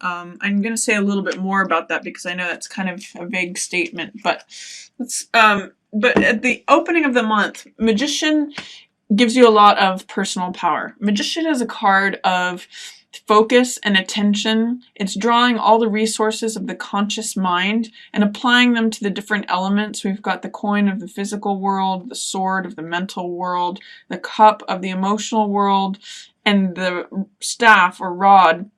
I'm going to say a little bit more about that because I know that's kind of a vague statement, but but at the opening of the month, Magician gives you a lot of personal power. Magician is a card of focus and attention. It's drawing all the resources of the conscious mind and applying them to the different elements. We've got the coin of the physical world, the sword of the mental world, the cup of the emotional world, and the staff or rod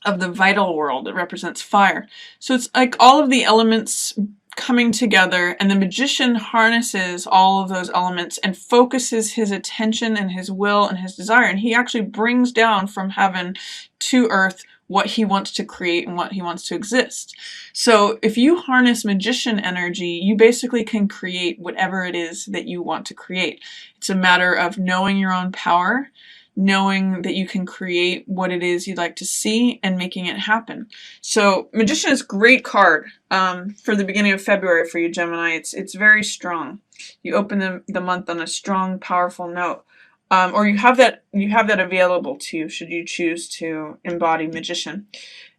of the vital world. It represents fire. So it's like all of the elements coming together, and the magician harnesses all of those elements and focuses his attention and his will and his desire, and he actually brings down from heaven to earth what he wants to create and what he wants to exist. So if you harness magician energy, you basically can create whatever it is that you want to create. It's a matter of knowing your own power, knowing that you can create what it is you'd like to see and making it happen. So Magician is a great card for the beginning of February for you, Gemini. It's very strong. You open the month on a strong, powerful note. Or you have that available to you should you choose to embody Magician.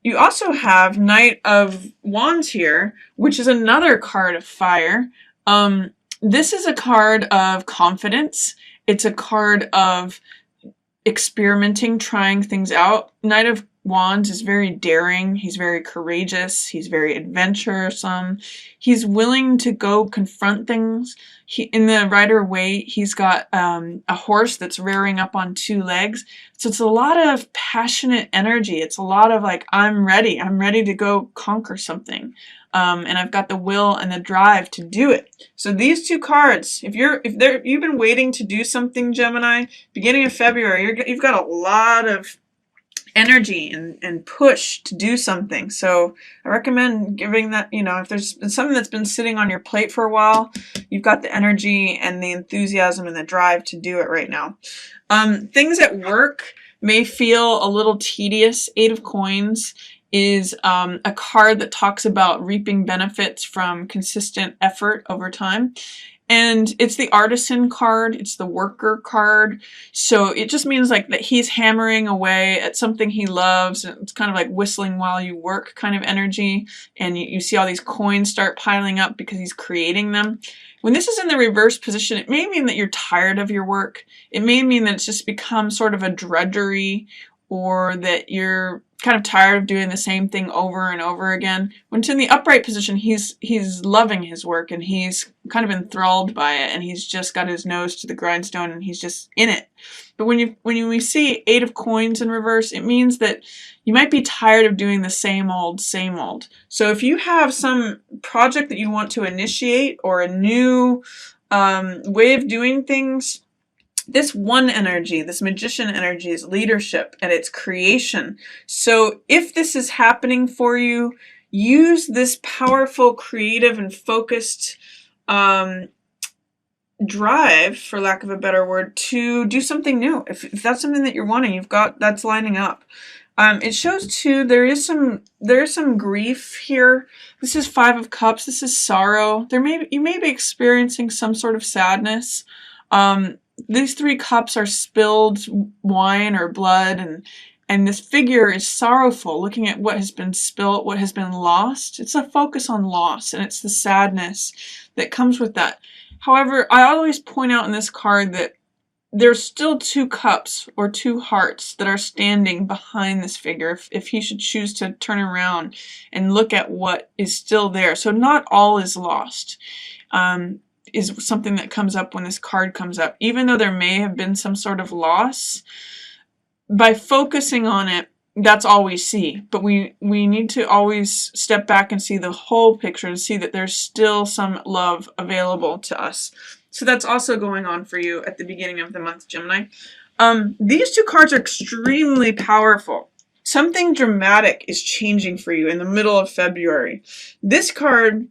You also have Knight of Wands here, which is another card of fire. This is a card of confidence. It's a card of experimenting, trying things out. Knight of Wands is very daring. He's very courageous. He's very adventuresome. He's willing to go confront things. In the Rider-Waite, he's got a horse that's rearing up on 2 legs. So it's a lot of passionate energy. It's a lot of like, I'm ready to go conquer something. And I've got the will and the drive to do it. So these 2 cards, if you've been waiting to do something, Gemini, beginning of February, you've got a lot of energy and push to do something. So I recommend giving that, if there's been something that's been sitting on your plate for a while, you've got the energy and the enthusiasm and the drive to do it right now. Things at work may feel a little tedious. 8 of Coins is a card that talks about reaping benefits from consistent effort over time. And it's the artisan card, it's the worker card. So it just means like that he's hammering away at something he loves. And it's kind of like whistling while you work kind of energy. And you see all these coins start piling up because he's creating them. When this is in the reverse position, it may mean that you're tired of your work. It may mean that it's just become sort of a drudgery, or that you're kind of tired of doing the same thing over and over again. When it's in the upright position, he's loving his work and he's kind of enthralled by it, and he's just got his nose to the grindstone and he's just in it. But when we see 8 of Coins in reverse, it means that you might be tired of doing the same old. So if you have some project that you want to initiate or a new way of doing things, this one energy, this magician energy, is leadership and it's creation. So if this is happening for you, use this powerful, creative, and focused drive, for lack of a better word, to do something new. If that's something that you're wanting, that's lining up. It shows too there is some grief here. This is 5 of Cups. This is sorrow. You may be experiencing some sort of sadness. These 3 cups are spilled wine or blood, and this figure is sorrowful, looking at what has been spilt, what has been lost. It's a focus on loss, and it's the sadness that comes with that. However, I always point out in this card that there's still 2 cups or 2 hearts that are standing behind this figure if he should choose to turn around and look at what is still there. So not all is lost. Is something that comes up when this card comes up. Even though there may have been some sort of loss, by focusing on it, that's all we see. But we need to always step back and see the whole picture and see that there's still some love available to us. So that's also going on for you at the beginning of the month, Gemini. These 2 cards are extremely powerful. Something dramatic is changing for you in the middle of February. This card,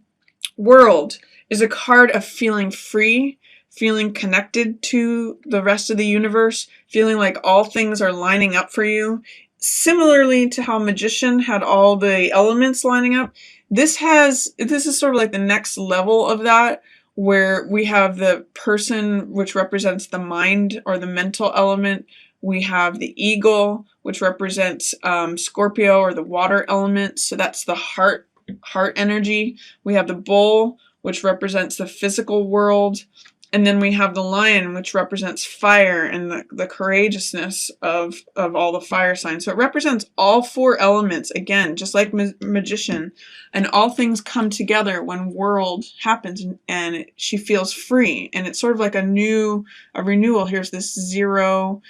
World, is a card of feeling free, feeling connected to the rest of the universe, feeling like all things are lining up for you. Similarly to how Magician had all the elements lining up, this is sort of like the next level of that, where we have the person, which represents the mind or the mental element, We have the eagle, which represents Scorpio, or the water element. So that's the heart energy. We have the bull, which represents the physical world. And then we have the lion, which represents fire and the courageousness of all the fire signs. So it represents all 4 elements, again, just like magician. And all things come together when world happens, and she feels free. And it's sort of like a renewal. Here's this 0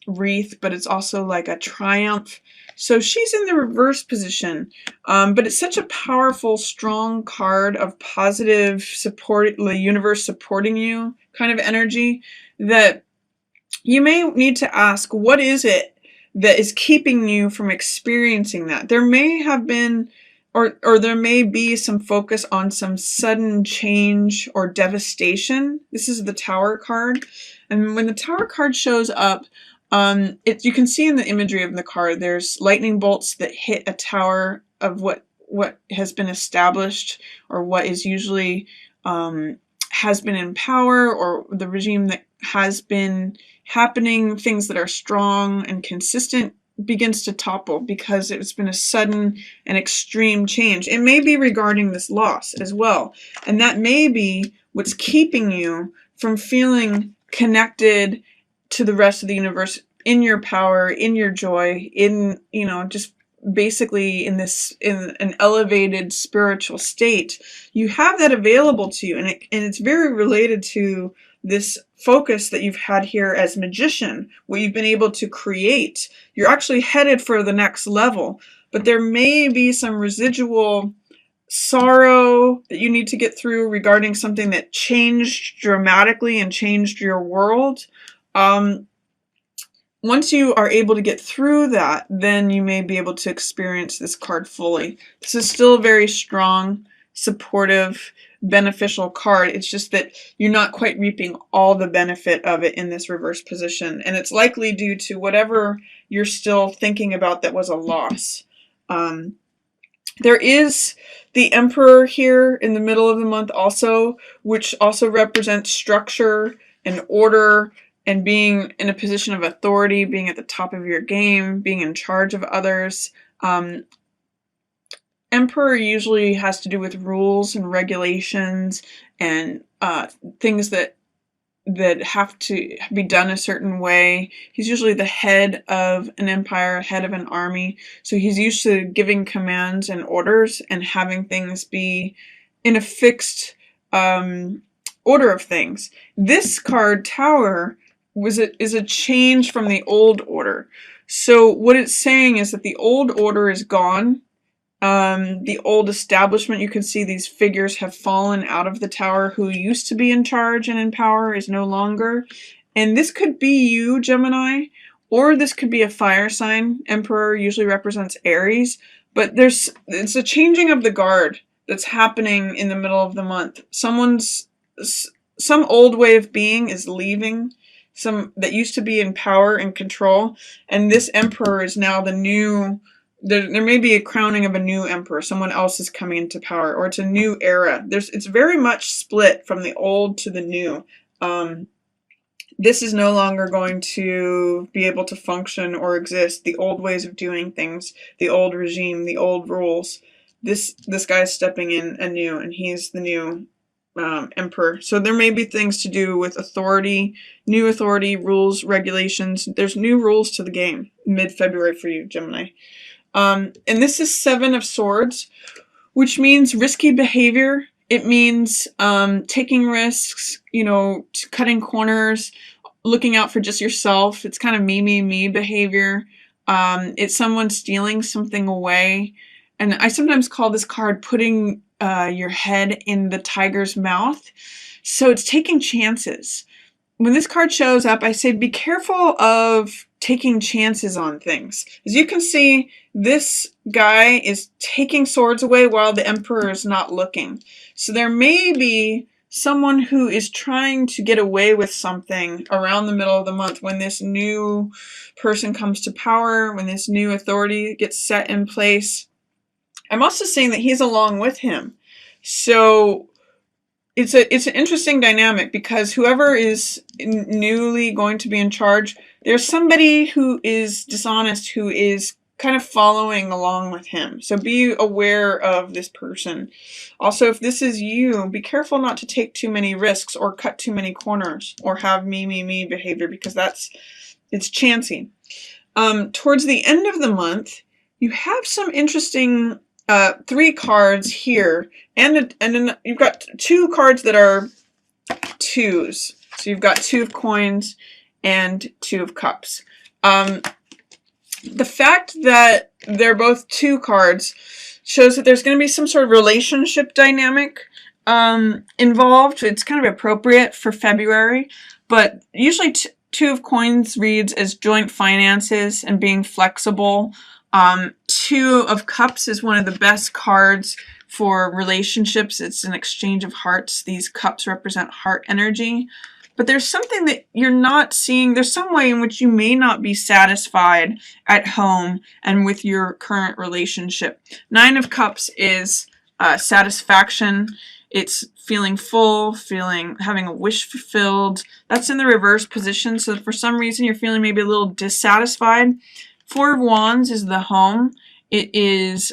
wreath, but it's also like a triumph. So she's in the reverse position, but it's such a powerful, strong card of positive support, the universe supporting you kind of energy, that you may need to ask, what is it that is keeping you from experiencing that? There may have been, or there may be some focus on some sudden change or devastation. This is the Tower card. And when the Tower card shows up, you can see in the imagery of the card, there's lightning bolts that hit a tower of what has been established, or what is usually has been in power, or the regime that has been happening. Things that are strong and consistent begins to topple because it's been a sudden and extreme change. It may be regarding this loss as well, and that may be what's keeping you from feeling connected to the rest of the universe, in your power, in your joy, in, just basically in an elevated spiritual state. You have that available to you, and it's very related to this focus that you've had here as magician, what you've been able to create. You're actually headed for the next level, but there may be some residual sorrow that you need to get through regarding something that changed dramatically and changed your world. Once you are able to get through that, then you may be able to experience this card fully. This is still a very strong, supportive, beneficial card. It's just that you're not quite reaping all the benefit of it in this reverse position. And it's likely due to whatever you're still thinking about that was a loss. There is the Emperor here in the middle of the month also, which also represents structure and order, and being in a position of authority, being at the top of your game, being in charge of others. Emperor usually has to do with rules and regulations and things that have to be done a certain way. He's usually the head of an empire, head of an army. So he's used to giving commands and orders and having things be in a fixed order of things. This card, Tower, is a change from the old order. So what it's saying is that the old order is gone. The old establishment, you can see these figures have fallen out of the tower. Who used to be in charge and in power is no longer. And this could be you, Gemini, or this could be a fire sign. Emperor usually represents Aries, but it's a changing of the guard that's happening in the middle of the month. Some old way of being is leaving. Some that used to be in power and control, and this emperor is now the new. There may be a crowning of a new emperor. Someone else is coming into power, or it's a new era. It's very much split from the old to the new. This is no longer going to be able to function or exist. The old ways of doing things, the old regime, the old rules. This guy's stepping in anew, and he's the new emperor. So there may be things to do with authority, new authority, rules, regulations. There's new rules to the game mid-February for you, Gemini. And this is 7 of Swords, which means risky behavior. It means taking risks, cutting corners, looking out for just yourself. It's kind of me behavior. It's someone stealing something away. And I sometimes call this card putting your head in the tiger's mouth. So it's taking chances. When this card shows up, I say be careful of taking chances on things. As you can see, this guy is taking swords away while the emperor is not looking. So there may be someone who is trying to get away with something around the middle of the month when this new person comes to power, when this new authority gets set in place. I'm also saying that he's along with him. So it's an interesting dynamic because whoever is newly going to be in charge, there's somebody who is dishonest who is kind of following along with him. So be aware of this person. Also, if this is you, be careful not to take too many risks or cut too many corners or have me behavior, because it's chancy. Towards the end of the month, you have some interesting 3 cards here, and then you've got 2 cards that are 2s. So you've got 2 of coins and 2 of cups. The fact that they're both 2 cards shows that there's going to be some sort of relationship dynamic involved. It's kind of appropriate for February, but usually 2 of coins reads as joint finances and being flexible. 2 of cups is one of the best cards for relationships. It's an exchange of hearts. These cups represent heart energy. But there's something that you're not seeing. There's some way in which you may not be satisfied at home and with your current relationship. 9 of Cups is satisfaction. It's feeling full, having a wish fulfilled. That's in the reverse position. So for some reason you're feeling maybe a little dissatisfied. 4 of Wands is the home. It is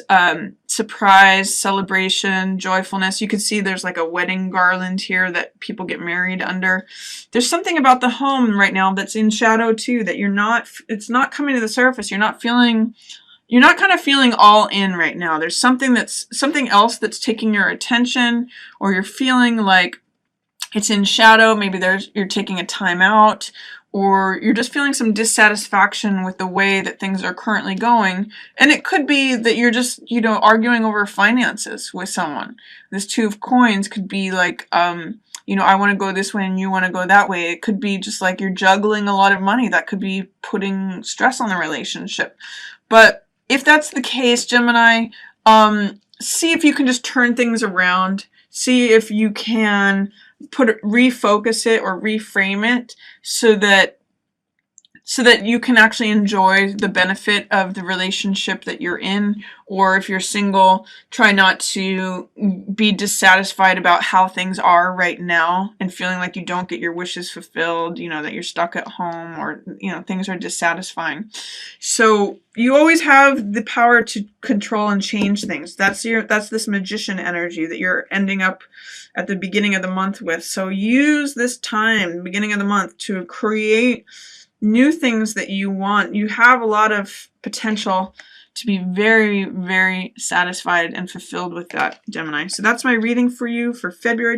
surprise, celebration, joyfulness. You can see there's like a wedding garland here that people get married under. There's something about the home right now that's in shadow too, that it's not coming to the surface. You're not kind of feeling all in right now. There's something else that's taking your attention, or you're feeling like it's in shadow. Maybe you're taking a time out, or you're just feeling some dissatisfaction with the way that things are currently going. And it could be that you're just, arguing over finances with someone. This 2 of Coins could be like, I want to go this way and you want to go that way. It could be just like you're juggling a lot of money. That could be putting stress on the relationship. But if that's the case, Gemini, see if you can just turn things around. See if you can refocus it or reframe it so that you can actually enjoy the benefit of the relationship that you're in. Or if you're single, try not to be dissatisfied about how things are right now and feeling like you don't get your wishes fulfilled, that you're stuck at home, or things are dissatisfying. So you always have the power to control and change things. That's this magician energy that you're ending up at the beginning of the month with. So use this time, beginning of the month, to create new things that you want. You have a lot of potential to be very, very satisfied and fulfilled with that, Gemini. So that's my reading for you for February